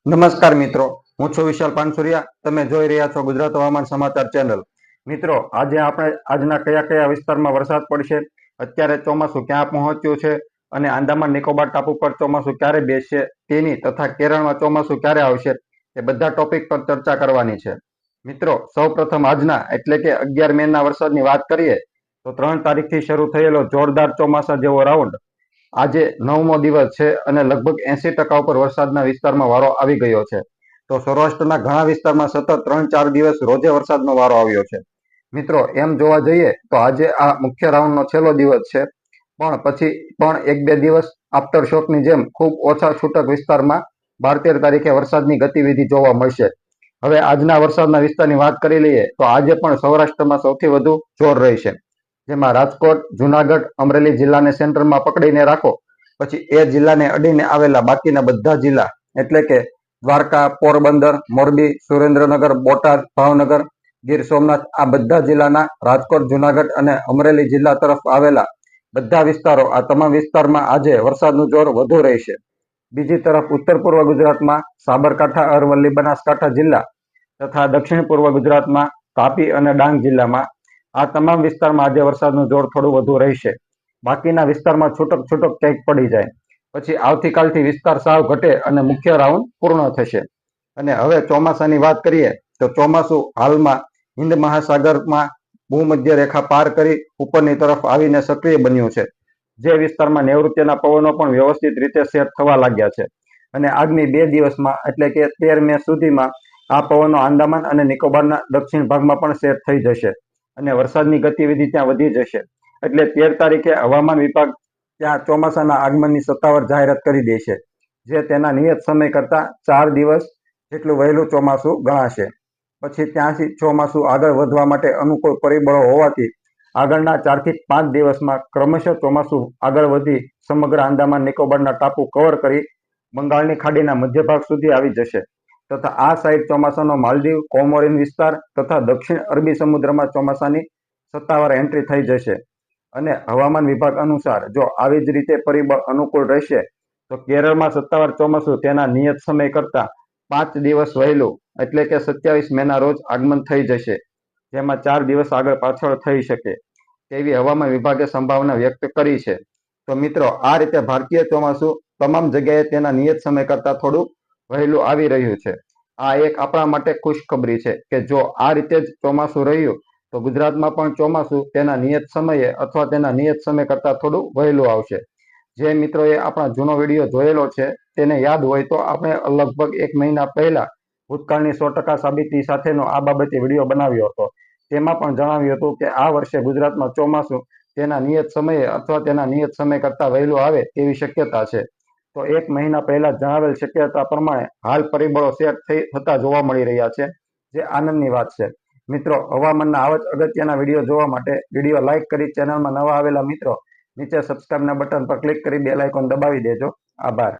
નમસ્કાર મિત્રો, હું છું વિશાલ પાનસુરિયા. તમે જોઈ રહ્યા છો ગુજરાત હવામાન સમાચાર ચેનલ. મિત્રો, આજે આપણે આજના કયા કયા વિસ્તારમાં વરસાદ પડશે, અત્યારે ચોમાસું ક્યાં પહોંચ્યું છે અને આંદામાન નિકોબાર ટાપુ પર ચોમાસું ક્યારે બેસશે તેની તથા કેરળમાં ચોમાસું ક્યારે આવશે એ બધા ટોપિક પર ચર્ચા કરવાની છે. મિત્રો, સૌપ્રથમ આજના એટલે કે 11 મેના વરસાદની વાત કરીએ તો 3 તારીખથી શરૂ થયેલો જોરદાર ચોમાસા જેવો રાઉન્ડ આજે 9મો દિવસ છે અને લગભગ 80% ઉપર વરસાદના વિસ્તારમાં વારો આવી ગયો છે. તો સૌરાષ્ટ્રના ઘણા વિસ્તારમાં સતત 3-4 દિવસ રોજે વરસાદનો વારો આવ્યો છે. મિત્રો, એમ જોવા જઈએ તો આજે આ મુખ્ય રાઉન્ડનો છેલ્લો દિવસ છે, પણ પછી પણ 1-2 દિવસ આફ્ટર શોકની જેમ ખૂબ ઓછા છૂટક વિસ્તારમાં 12-13 તારીખે વરસાદની ગતિવિધિ જોવા મળશે. હવે આજના વરસાદના વિસ્તારની વાત કરી લઈએ તો આજે પણ સૌરાષ્ટ્રમાં સૌથી વધુ જોર રહેશે, જેમાં રાજકોટ, જુનાગઢ, અમરેલી જિલ્લાને સેન્ટરમાં પકડીને રાખો, પછી એ જિલ્લાને અડીને આવેલા બાકીના બધા જિલ્લા એટલે કે દ્વારકા, પોરબંદર, મોરબી, સુરેન્દ્રનગર, બોટાદ, ભાવનગર, ગીર સોમનાથ, આ બધા જિલ્લાના રાજકોટ, જુનાગઢ અને અમરેલી જિલ્લા તરફ આવેલા બધા વિસ્તારો, આ તમામ વિસ્તારમાં આજે વરસાદનું જોર વધુ રહેશે. બીજી તરફ ઉત્તર પૂર્વ ગુજરાતમાં સાબરકાંઠા, અરવલ્લી, બનાસકાંઠા જિલ્લા તથા દક્ષિણ પૂર્વ ગુજરાતમાં તાપી અને ડાંગ જિલ્લામાં આ તમામ વિસ્તારમાં આજે વરસાદનું જોર થોડું વધુ રહેશે. બાકીના વિસ્તારમાં છૂટક ક્યાંક પડી જાય. પછી આવતીકાલથી વિસ્તાર સાવ ઘટે અને મુખ્ય રાઉન્ડ પૂર્ણ થશે. અને હવે ચોમાસાની વાત કરીએ તો ચોમાસું હાલમાં હિન્દ મહાસાગરમાં ભૂમધ્ય રેખા પાર કરી ઉપરની તરફ આવીને સક્રિય બન્યું છે, જે વિસ્તારમાં નૈઋત્યના પવનો પણ વ્યવસ્થિત રીતે સેટ થવા લાગ્યા છે. અને આગામી 2 દિવસમાં એટલે કે 13 મે સુધીમાં આ પવનો આંદામાન અને નિકોબારના દક્ષિણ ભાગમાં પણ સેટ થઈ જશે અને વરસાદની ગતિવિધિ ત્યાં વધી જશે. એટલે 13 તારીખે હવામાન વિભાગ ત્યાં ચોમાસાના આગમનની સત્તાવાર જાહેરાત કરી દેશે, જે તેના નિયત સમય કરતા 4 દિવસ જેટલું વહેલું ચોમાસું ગણાશે. પછી ત્યાંથી ચોમાસું આગળ વધવા માટે અનુકૂળ પરિબળો હોવાથી આગળના 4 થી 5 દિવસમાં ક્રમશઃ ચોમાસું આગળ વધી સમગ્ર આંદામાન નિકોબારના ટાપુ કવર કરી બંગાળની ખાડીના મધ્ય ભાગ સુધી આવી જશે તથા આ સાઈડ ચોમાસાનો માલદીવ, કોમોરીન વિસ્તાર તથા દક્ષિણ અરબી સમુદ્રમાં ચોમાસાની સત્તાવાર એન્ટ્રી થઈ જશે. અને હવામાન વિભાગ અનુસાર જો આવી જ રીતે પરિબળ અનુકૂળ રહેશે તો કેરળમાં સત્તાવાર ચોમાસું તેના નિયત સમય કરતા 5 દિવસ વહેલું એટલે કે 27 મેના રોજ આગમન થઈ જશે, જેમાં 4 દિવસ આગળ પાછળ થઈ શકે તેવી હવામાન વિભાગે સંભાવના વ્યક્ત કરી છે. તો મિત્રો, આ રીતે ભારતીય ચોમાસું તમામ જગ્યાએ તેના નિયત સમય કરતા થોડું વહેલું આવી રહ્યું છે. આ એક આપણા માટે ખુશખબરી છે કે જો આ રીતે જ ચોમાસું રહ્યું તો ગુજરાતમાં પણ ચોમાસું તેના નિયત સમયે અથવા તેના નિયત સમય કરતા થોડું વહેલું આવશે. જે મિત્રોએ આપણા જૂનો વિડીયો જોયેલો છે તેને યાદ હોય તો આપણે લગભગ 1 મહિના પહેલા ભૂતકાળની 100% સાબિતી સાથેનો આ બાબતે વિડીયો બનાવ્યો હતો. તેમાં પણ જણાવ્યું હતું કે આ વર્ષે ગુજરાતમાં ચોમાસું તેના નિયત સમયે અથવા તેના નિયત સમય કરતા વહેલું આવે તેવી શક્યતા છે. તો 1 મહિના પહેલા જણાવેલ શક્યતા પ્રમાણે હાલ પરિબળો સેટ થતા જોવા મળી રહ્યા છે, જે આનંદની વાત છે. મિત્રો, હવામાનના આવા જ અગત્યના વિડીયો જોવા માટે વિડીયો લાઇક કરી ચેનલમાં નવા આવેલા મિત્રો નીચે સબસ્ક્રાઇબના બટન પર ક્લિક કરી બેલ આઇકોન દબાવી દેજો. આભાર.